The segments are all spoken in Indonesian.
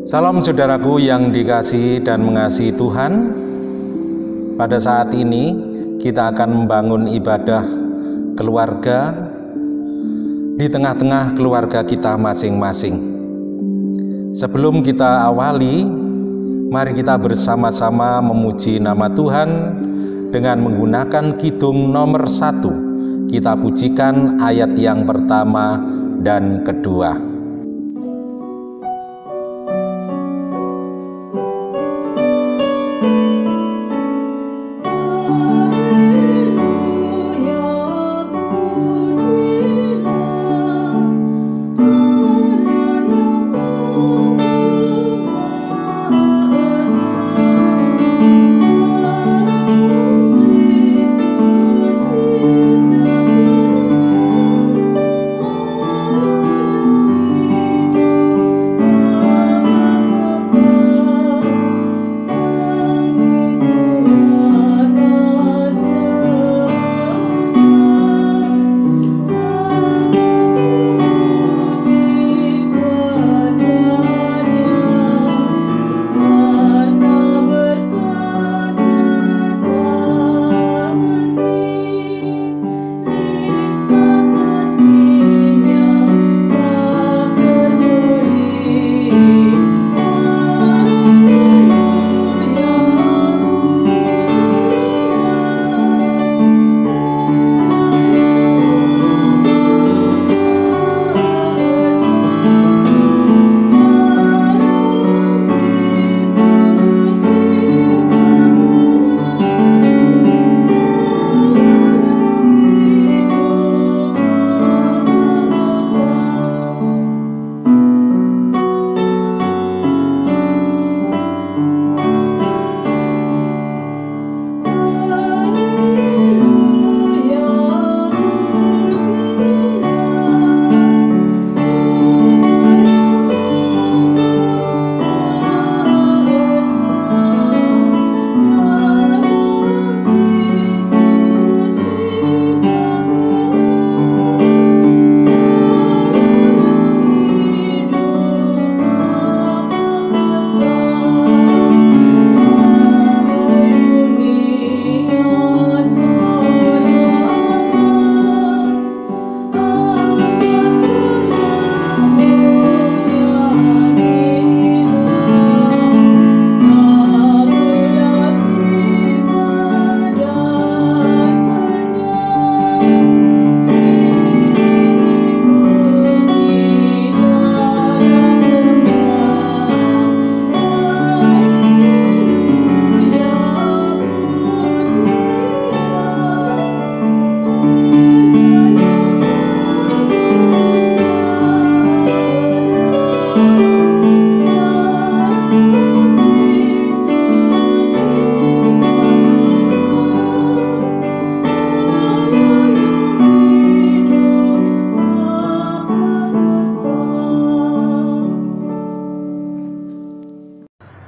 Salam saudaraku yang dikasihi dan mengasihi Tuhan. Pada saat ini kita akan membangun ibadah keluarga di tengah-tengah keluarga kita masing-masing. Sebelum kita awali, mari kita bersama-sama memuji nama Tuhan dengan menggunakan kidung nomor 1. Kita pujikan ayat yang pertama dan kedua.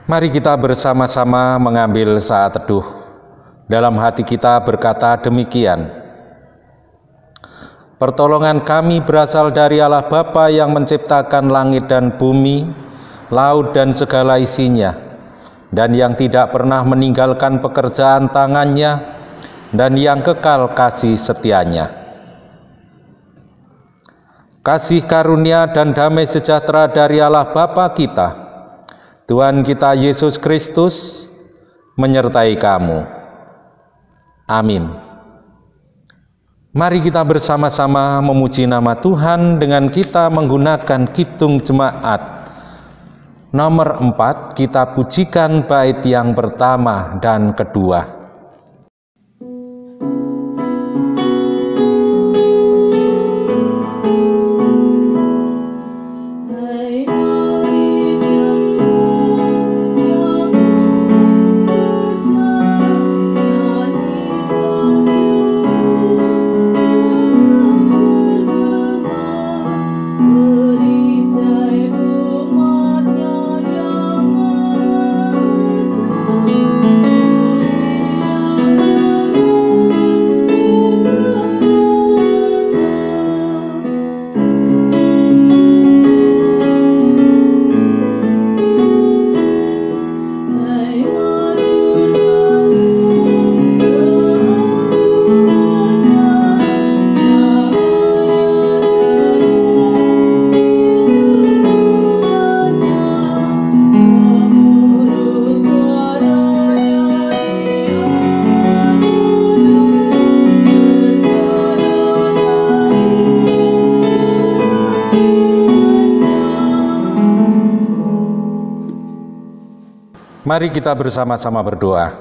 Mari kita bersama-sama mengambil saat teduh. Dalam hati kita berkata demikian: Pertolongan kami berasal dari Allah Bapa yang menciptakan langit dan bumi, laut dan segala isinya, dan yang tidak pernah meninggalkan pekerjaan tangannya, dan yang kekal kasih setianya. Kasih karunia dan damai sejahtera dari Allah Bapa kita, Tuhan kita Yesus Kristus, menyertai kamu. Amin. Mari kita bersama-sama memuji nama Tuhan dengan kita menggunakan kidung jemaat nomor 4. Kita pujikan bait yang pertama dan kedua. Umatnya yang Mari kita bersama-sama berdoa.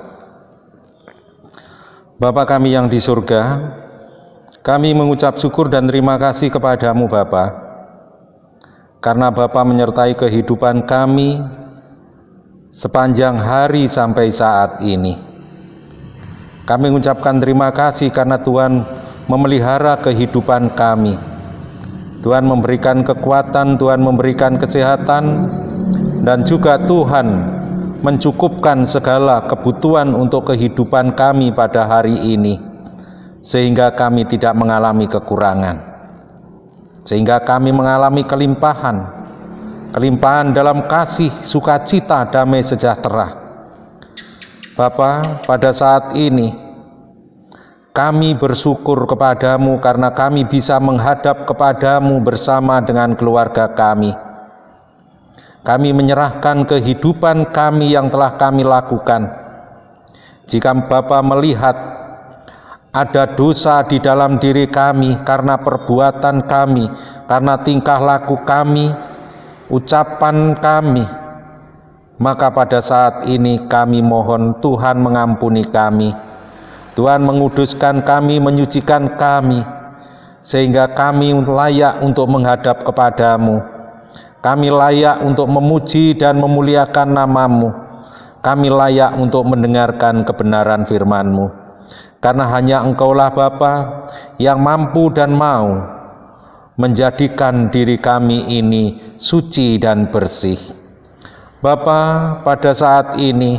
Bapa kami yang di surga, kami mengucap syukur dan terima kasih kepadamu Bapa, karena Bapa menyertai kehidupan kami sepanjang hari sampai saat ini. Kami mengucapkan terima kasih karena Tuhan memelihara kehidupan kami. Tuhan memberikan kekuatan, Tuhan memberikan kesehatan, dan juga Tuhan mencukupkan segala kebutuhan untuk kehidupan kami pada hari ini, sehingga kami tidak mengalami kekurangan, sehingga kami mengalami kelimpahan dalam kasih, sukacita, damai sejahtera. Bapa, pada saat ini kami bersyukur kepadamu karena kami bisa menghadap kepadamu bersama dengan keluarga kami. Kami menyerahkan kehidupan kami yang telah kami lakukan. Jika Bapa melihat ada dosa di dalam diri kami karena perbuatan kami, karena tingkah laku kami, ucapan kami, maka pada saat ini kami mohon Tuhan mengampuni kami. Tuhan menguduskan kami, menyucikan kami, sehingga kami layak untuk menghadap kepadamu. Kami layak untuk memuji dan memuliakan nama-Mu. Kami layak untuk mendengarkan kebenaran firman-Mu. Karena hanya Engkaulah Bapa yang mampu dan mau menjadikan diri kami ini suci dan bersih. Bapa, pada saat ini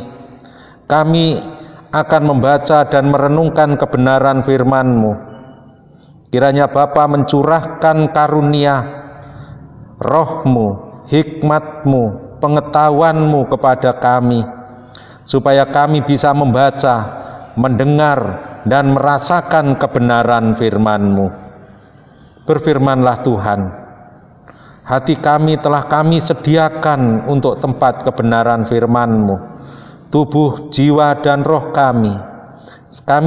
kami akan membaca dan merenungkan kebenaran firman-Mu. Kiranya Bapa mencurahkan karunia Roh-Mu, hikmat-Mu, pengetahuan-Mu kepada kami, supaya kami bisa membaca, mendengar, dan merasakan kebenaran firman-Mu. Berfirmanlah Tuhan, hati kami telah kami sediakan untuk tempat kebenaran firman-Mu. Tubuh, jiwa, dan roh kami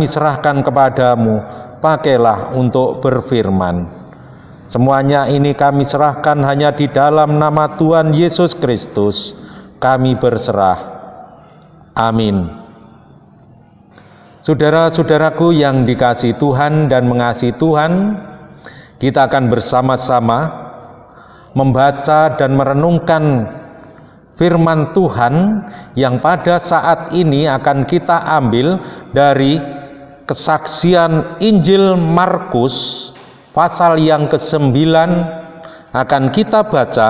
serahkan kepadamu, pakailah untuk berfirman. Semuanya ini kami serahkan hanya di dalam nama Tuhan Yesus Kristus. Kami berserah. Amin. Saudara-saudaraku yang dikasihi Tuhan dan mengasihi Tuhan, kita akan bersama-sama membaca dan merenungkan firman Tuhan yang pada saat ini akan kita ambil dari kesaksian Injil Markus pasal yang ke-9. Akan kita baca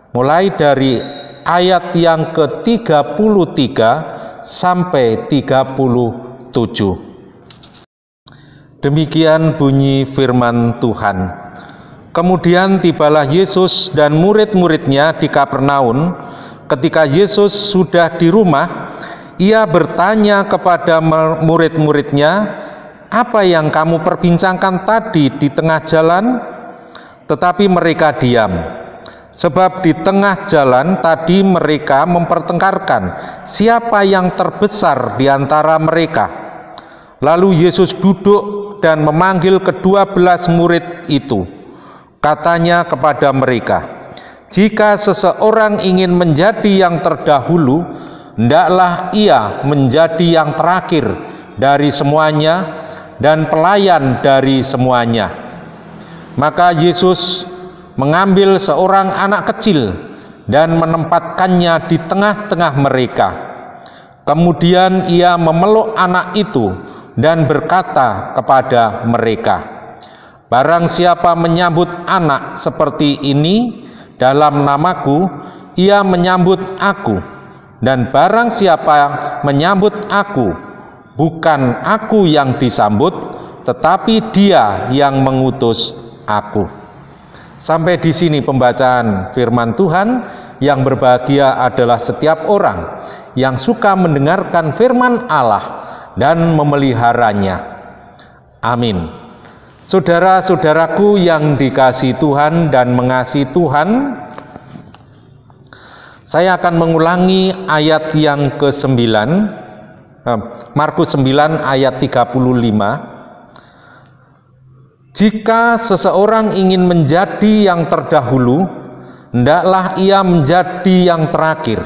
mulai dari ayat yang ke-33 sampai 37. Demikian bunyi firman Tuhan. Kemudian tibalah Yesus dan murid-muridnya di Kapernaum. Ketika Yesus sudah di rumah, ia bertanya kepada murid-muridnya, "Apa yang kamu perbincangkan tadi di tengah jalan?" Tetapi mereka diam, sebab di tengah jalan tadi mereka mempertengkarkan siapa yang terbesar di antara mereka. Lalu Yesus duduk dan memanggil ke-12 murid itu. Katanya kepada mereka, "Jika seseorang ingin menjadi yang terdahulu, hendaklah ia menjadi yang terakhir dari semuanya dan pelayan dari semuanya." Maka Yesus mengambil seorang anak kecil dan menempatkannya di tengah-tengah mereka. Kemudian ia memeluk anak itu dan berkata kepada mereka, "Barang siapa menyambut anak seperti ini dalam namaku, ia menyambut aku. Dan barang siapa menyambut aku, bukan aku yang disambut, tetapi Dia yang mengutus aku." Sampai di sini pembacaan firman Tuhan. Yang berbahagia adalah setiap orang yang suka mendengarkan firman Allah dan memeliharanya. Amin. Saudara-saudaraku yang dikasihi Tuhan dan mengasihi Tuhan, saya akan mengulangi ayat yang ke-9, Markus 9 ayat 35. Jika seseorang ingin menjadi yang terdahulu, hendaklah ia menjadi yang terakhir,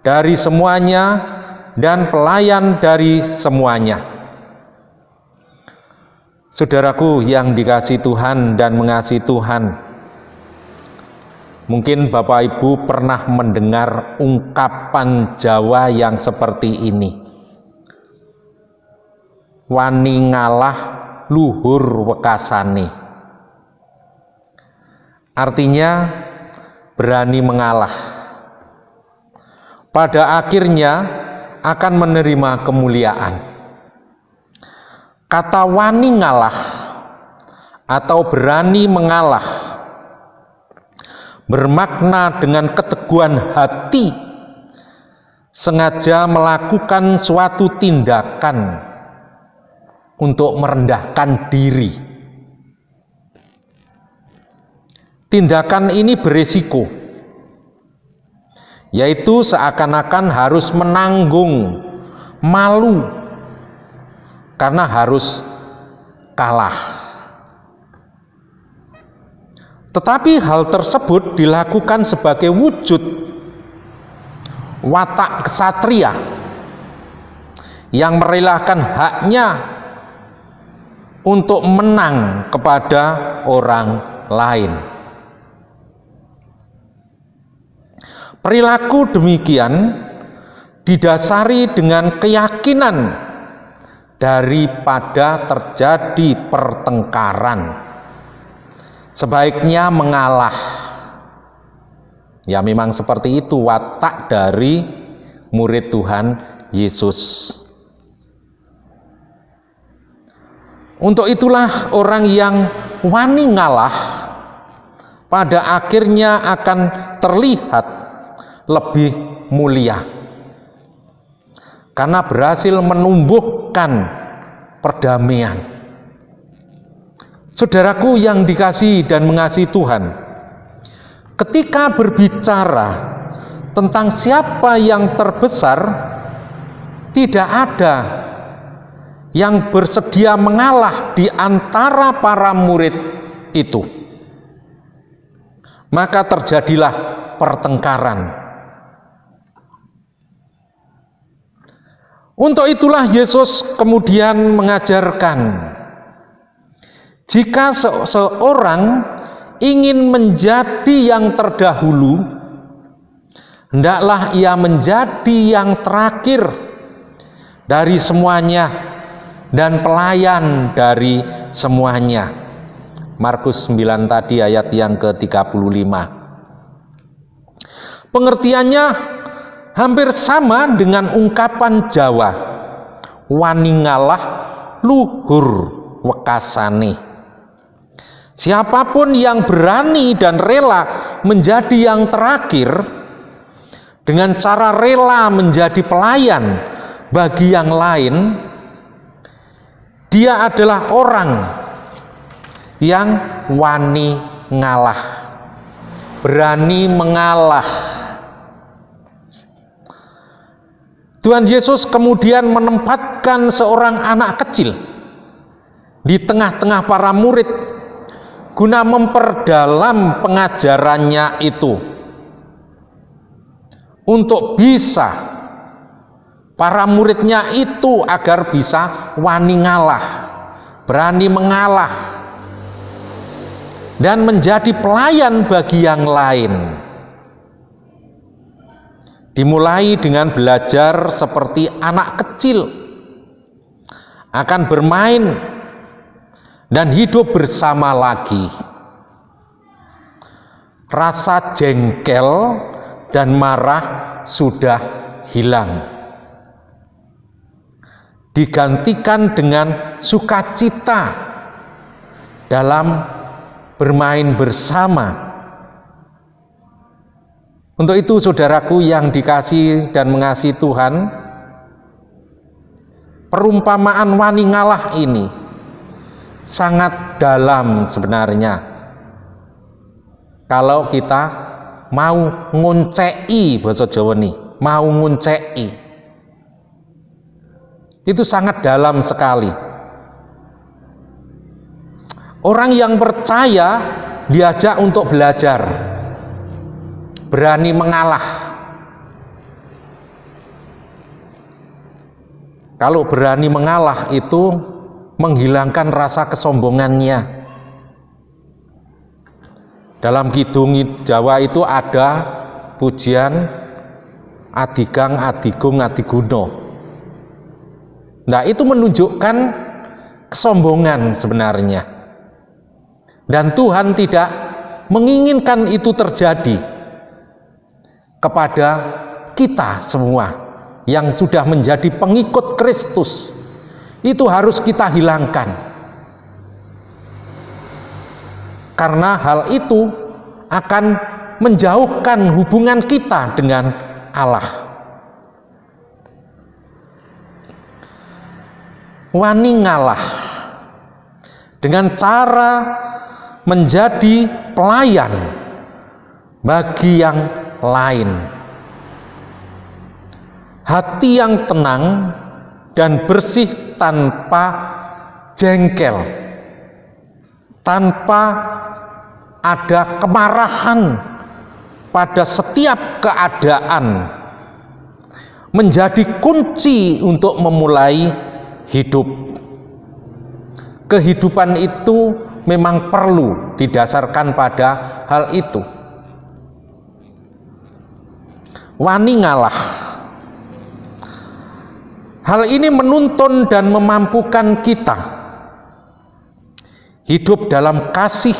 dari semuanya dan pelayan dari semuanya. Saudaraku yang dikasihi Tuhan dan mengasihi Tuhan, mungkin Bapak Ibu pernah mendengar ungkapan Jawa yang seperti ini. Wani ngalah luhur wekasane. Artinya berani mengalah. Pada akhirnya akan menerima kemuliaan. Kata wani ngalah atau berani mengalah bermakna dengan keteguhan hati, sengaja melakukan suatu tindakan untuk merendahkan diri. Tindakan ini beresiko, yaitu seakan-akan harus menanggung malu karena harus kalah. Tetapi hal tersebut dilakukan sebagai wujud watak ksatria yang merelakan haknya untuk menang kepada orang lain. Perilaku demikian didasari dengan keyakinan daripada terjadi pertengkaran, sebaiknya mengalah. Ya, memang seperti itu watak dari murid Tuhan Yesus. Untuk itulah orang yang wani ngalah pada akhirnya akan terlihat lebih mulia, karena berhasil menumbuhkan perdamaian. Saudaraku yang dikasihi dan mengasihi Tuhan, ketika berbicara tentang siapa yang terbesar, tidak ada yang bersedia mengalah di antara para murid itu. Maka terjadilah pertengkaran. Untuk itulah Yesus kemudian mengajarkan, jika seorang ingin menjadi yang terdahulu, hendaklah ia menjadi yang terakhir dari semuanya dan pelayan dari semuanya. Markus 9 tadi ayat yang ke-35. Pengertiannya hampir sama dengan ungkapan Jawa, wani ngalah luhur wekasane. Siapapun yang berani dan rela menjadi yang terakhir dengan cara rela menjadi pelayan bagi yang lain, dia adalah orang yang wani ngalah, berani mengalah. Tuhan Yesus kemudian menempatkan seorang anak kecil di tengah-tengah para murid guna memperdalam pengajarannya itu, untuk bisa para muridnya itu agar bisa wani ngalah, berani mengalah, dan menjadi pelayan bagi yang lain. Dimulai dengan belajar seperti anak kecil, akan bermain dan hidup bersama lagi. Rasa jengkel dan marah sudah hilang, digantikan dengan sukacita dalam bermain bersama. Untuk itu, saudaraku yang dikasihi dan mengasihi Tuhan, perumpamaan wani ngalah ini sangat dalam sebenarnya. Kalau kita mau nguncei, bahasa Jawa nih, mau nguncei, itu sangat dalam sekali. Orang yang percaya diajak untuk belajar, berani mengalah. Kalau berani mengalah itu menghilangkan rasa kesombongannya. Dalam kidung Jawa itu ada pujian Adigang, Adigung, Adiguno. Nah, itu menunjukkan kesombongan sebenarnya. Dan Tuhan tidak menginginkan itu terjadi kepada kita semua yang sudah menjadi pengikut Kristus. Itu harus kita hilangkan. Karena hal itu akan menjauhkan hubungan kita dengan Allah. Wani ngalah dengan cara menjadi pelayan bagi yang lain. Hati yang tenang dan bersih tanpa jengkel, tanpa ada kemarahan pada setiap keadaan, menjadi kunci untuk memulai hidup. Kehidupan itu memang perlu didasarkan pada hal itu. Wani ngalah. Hal ini menuntun dan memampukan kita hidup dalam kasih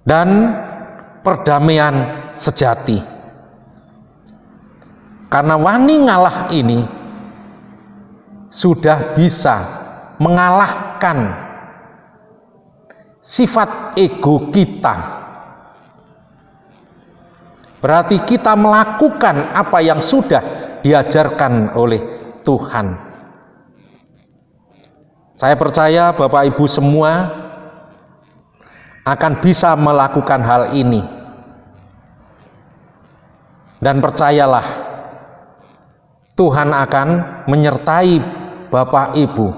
dan perdamaian sejati. Karena wani ngalah ini sudah bisa mengalahkan sifat ego kita. Berarti kita melakukan apa yang sudah diajarkan oleh Tuhan. Saya percaya Bapak Ibu semua akan bisa melakukan hal ini. Dan percayalah, Tuhan akan menyertai Bapak Ibu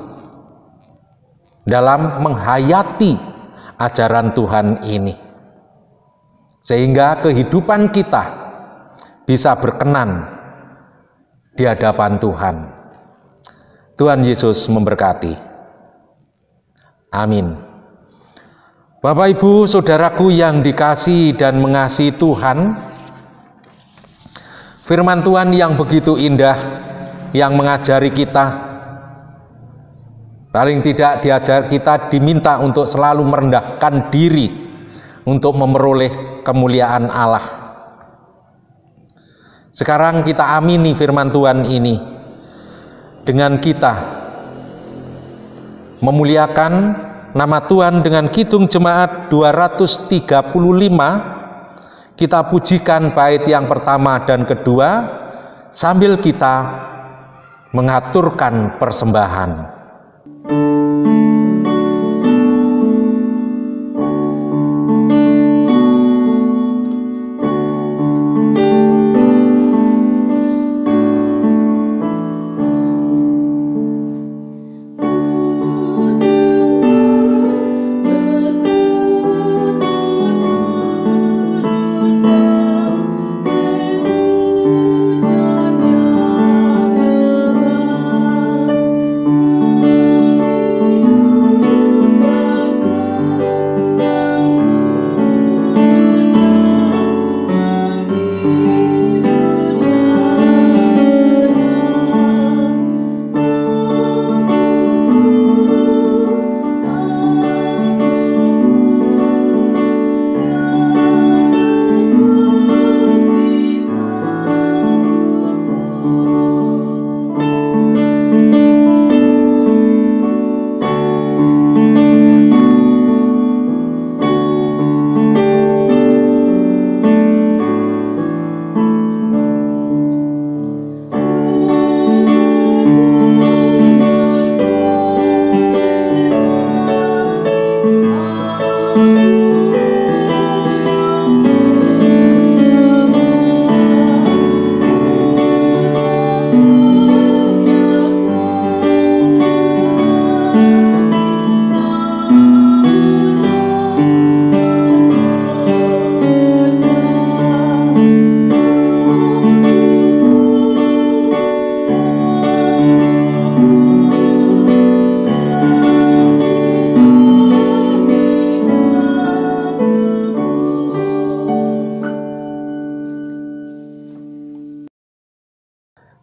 dalam menghayati ajaran Tuhan ini. Sehingga kehidupan kita bisa berkenan di hadapan Tuhan. Tuhan Yesus memberkati. Amin. Bapak Ibu Saudaraku yang dikasihi dan mengasihi Tuhan, firman Tuhan yang begitu indah yang mengajari kita, paling tidak kita diminta untuk selalu merendahkan diri untuk memperoleh kemuliaan Allah. Sekarang kita amini firman Tuhan ini dengan kita memuliakan nama Tuhan dengan kidung jemaat 235. Kita pujikan bait yang pertama dan kedua sambil kita mengaturkan persembahan.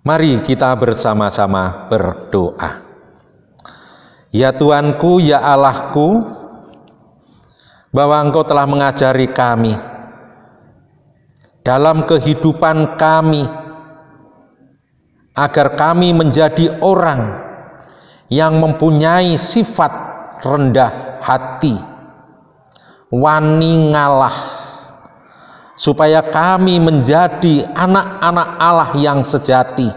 Mari kita bersama-sama berdoa. Ya Tuanku, ya Allahku, bahwa Engkau telah mengajari kami dalam kehidupan kami, agar kami menjadi orang yang mempunyai sifat rendah hati, wani ngalah, supaya kami menjadi anak-anak Allah yang sejati,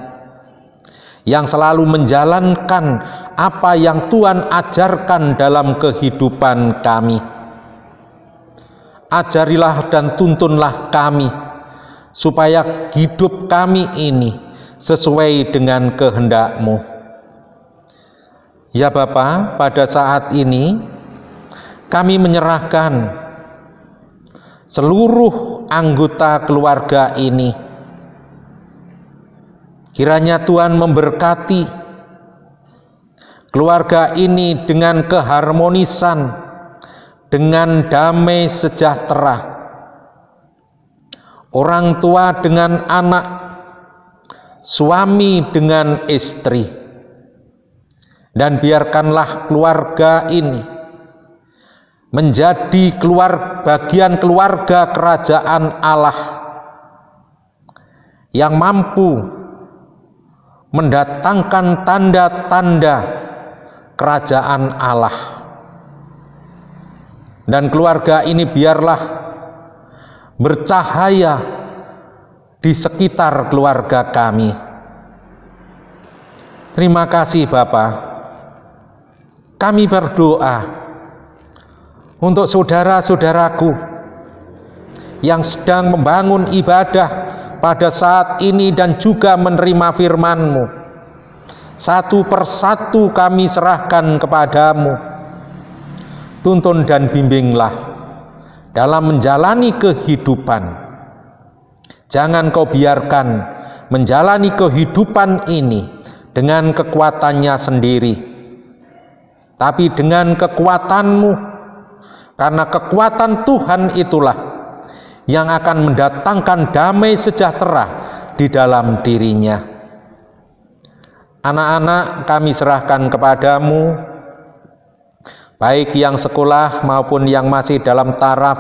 yang selalu menjalankan apa yang Tuhan ajarkan dalam kehidupan kami. Ajarilah dan tuntunlah kami, supaya hidup kami ini sesuai dengan kehendak-Mu. Ya Bapa, pada saat ini kami menyerahkan seluruh anggota keluarga ini. Kiranya Tuhan memberkati keluarga ini dengan keharmonisan, dengan damai sejahtera. Orang tua dengan anak, suami dengan istri. Dan biarkanlah keluarga ini menjadi bagian keluarga kerajaan Allah yang mampu mendatangkan tanda-tanda kerajaan Allah. Dan keluarga ini biarlah bercahaya di sekitar keluarga kami. Terima kasih Bapa. Kami berdoa untuk saudara-saudaraku yang sedang membangun ibadah pada saat ini dan juga menerima firman-Mu. Satu persatu kami serahkan kepadamu. Tuntun dan bimbinglah dalam menjalani kehidupan. Jangan Kau biarkan menjalani kehidupan ini dengan kekuatannya sendiri, tapi dengan kekuatan-Mu, karena kekuatan Tuhan itulah yang akan mendatangkan damai sejahtera di dalam dirinya. Anak-anak kami serahkan kepadamu, baik yang sekolah maupun yang masih dalam taraf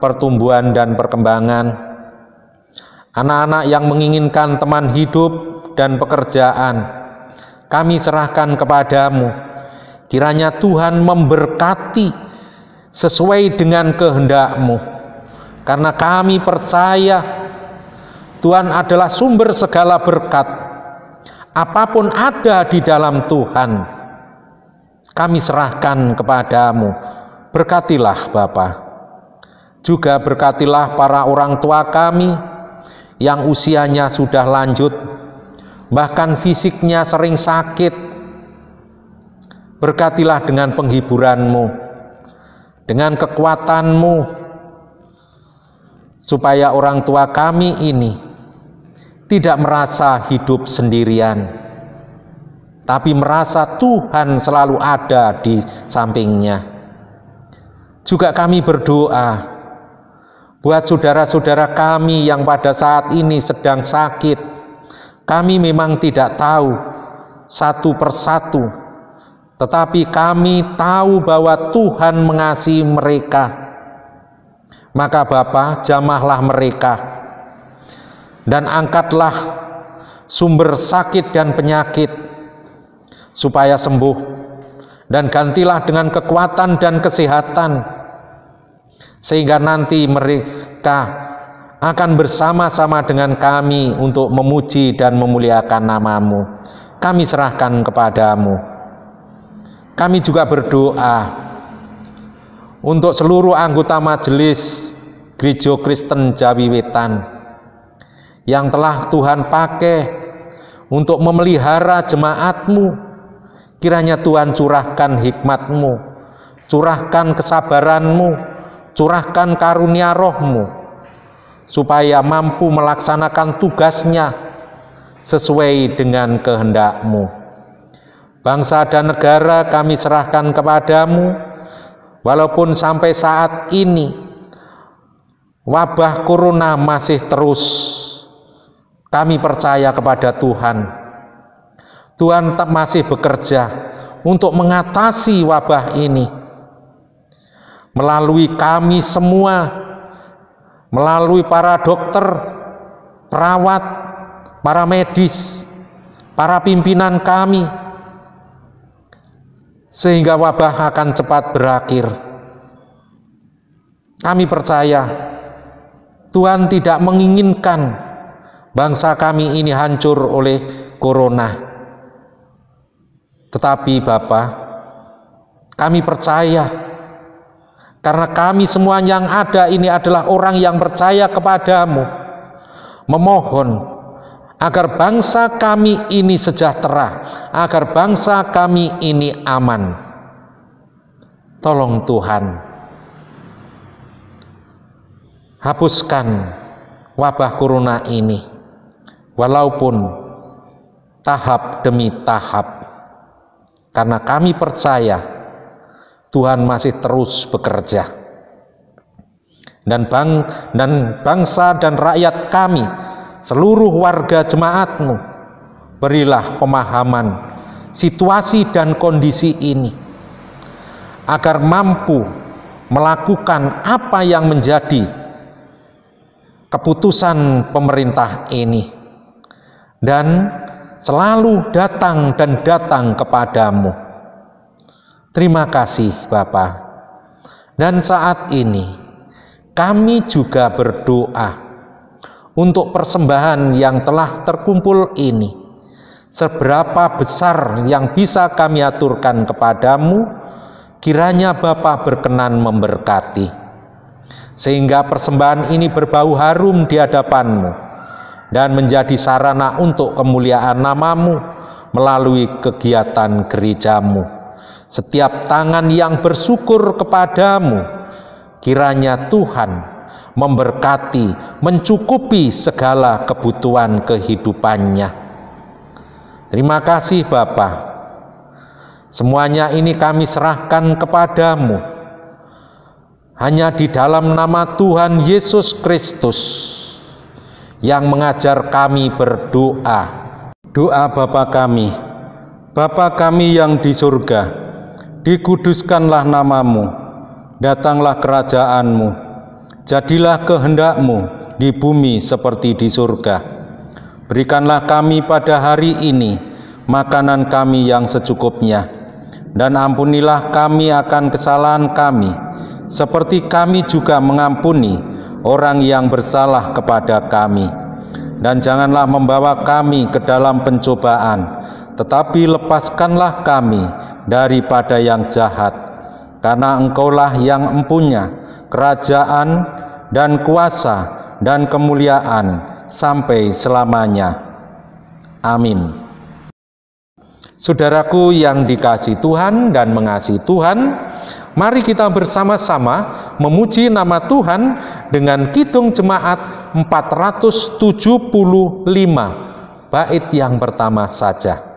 pertumbuhan dan perkembangan. Anak-anak yang menginginkan teman hidup dan pekerjaan, kami serahkan kepadamu. Kiranya Tuhan memberkati sesuai dengan kehendak-Mu, karena kami percaya Tuhan adalah sumber segala berkat. Apapun ada di dalam Tuhan, kami serahkan kepadamu. Berkatilah Bapa. Juga berkatilah para orang tua kami yang usianya sudah lanjut, bahkan fisiknya sering sakit. Berkatilah dengan penghiburan-Mu, dengan kekuatan-Mu, supaya orang tua kami ini tidak merasa hidup sendirian, tapi merasa Tuhan selalu ada di sampingnya. Juga kami berdoa buat saudara-saudara kami yang pada saat ini sedang sakit. Kami memang tidak tahu satu persatu, tetapi kami tahu bahwa Tuhan mengasihi mereka. Maka Bapa, jamahlah mereka dan angkatlah sumber sakit dan penyakit supaya sembuh, dan gantilah dengan kekuatan dan kesehatan, sehingga nanti mereka akan bersama-sama dengan kami untuk memuji dan memuliakan nama-Mu. Kami serahkan kepadamu. Kami juga berdoa untuk seluruh anggota majelis Gereja Kristen Jawi Wetan yang telah Tuhan pakai untuk memelihara jemaat-Mu. Kiranya Tuhan curahkan hikmat-Mu, curahkan kesabaran-Mu, curahkan karunia Roh-Mu, supaya mampu melaksanakan tugasnya sesuai dengan kehendak-Mu. Bangsa dan negara kami serahkan kepadamu, walaupun sampai saat ini wabah corona masih terus Kami percaya kepada Tuhan. Tuhan masih bekerja untuk mengatasi wabah ini. Melalui kami semua, melalui para dokter, perawat, para medis, para pimpinan kami, sehingga wabah akan cepat berakhir. Kami percaya Tuhan tidak menginginkan bangsa kami ini hancur oleh corona. Tetapi Bapa, kami percaya karena kami semua yang ada ini adalah orang yang percaya kepadamu, memohon agar bangsa kami ini sejahtera, agar bangsa kami ini aman. Tolong Tuhan, hapuskan wabah corona ini, walaupun tahap demi tahap, karena kami percaya Tuhan masih terus bekerja, dan bangsa dan rakyat kami, seluruh warga jemaat-Mu, berilah pemahaman situasi dan kondisi ini, agar mampu melakukan apa yang menjadi keputusan pemerintah ini, dan selalu datang dan datang kepadamu. Terima kasih Bapa. Dan saat ini kami juga berdoa untuk persembahan yang telah terkumpul ini. Seberapa besar yang bisa kami aturkan kepadamu, kiranya Bapa berkenan memberkati, sehingga persembahan ini berbau harum di hadapan-Mu dan menjadi sarana untuk kemuliaan nama-Mu melalui kegiatan gereja-Mu. Setiap tangan yang bersyukur kepadamu, kiranya Tuhan memberkati, mencukupi segala kebutuhan kehidupannya. Terima kasih Bapa. Semuanya ini kami serahkan kepadamu. Hanya di dalam nama Tuhan Yesus Kristus yang mengajar kami berdoa. Doa Bapa kami. Bapa kami yang di surga, dikuduskanlah namamu, datanglah kerajaan-Mu, jadilah kehendak-Mu di bumi seperti di surga. Berikanlah kami pada hari ini makanan kami yang secukupnya, dan ampunilah kami akan kesalahan kami, seperti kami juga mengampuni orang yang bersalah kepada kami. Dan janganlah membawa kami ke dalam pencobaan, tetapi lepaskanlah kami daripada yang jahat, karena Engkaulah yang empunya kerajaan dan kuasa dan kemuliaan sampai selamanya. Amin. Saudaraku yang dikasihi Tuhan dan mengasihi Tuhan, mari kita bersama-sama memuji nama Tuhan dengan kidung jemaat 475, bait yang pertama saja.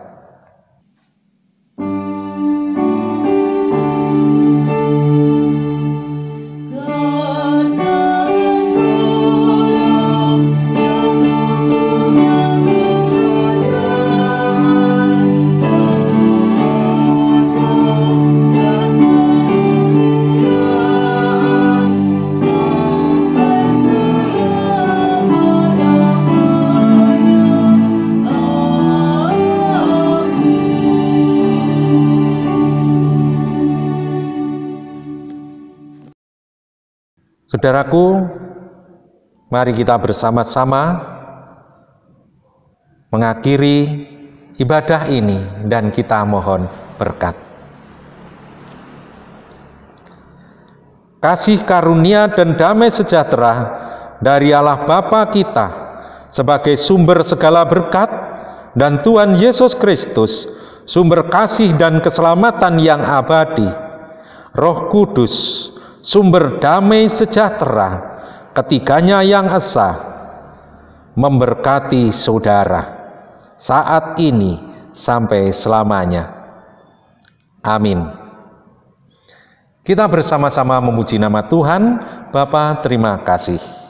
Saudaraku, mari kita bersama-sama mengakhiri ibadah ini dan kita mohon berkat. Kasih karunia dan damai sejahtera dari Allah Bapa kita sebagai sumber segala berkat, dan Tuhan Yesus Kristus, sumber kasih dan keselamatan yang abadi, Roh Kudus, sumber damai sejahtera, ketiganya yang esa, memberkati saudara saat ini sampai selamanya. Amin. Kita bersama-sama memuji nama Tuhan. Bapa, terima kasih.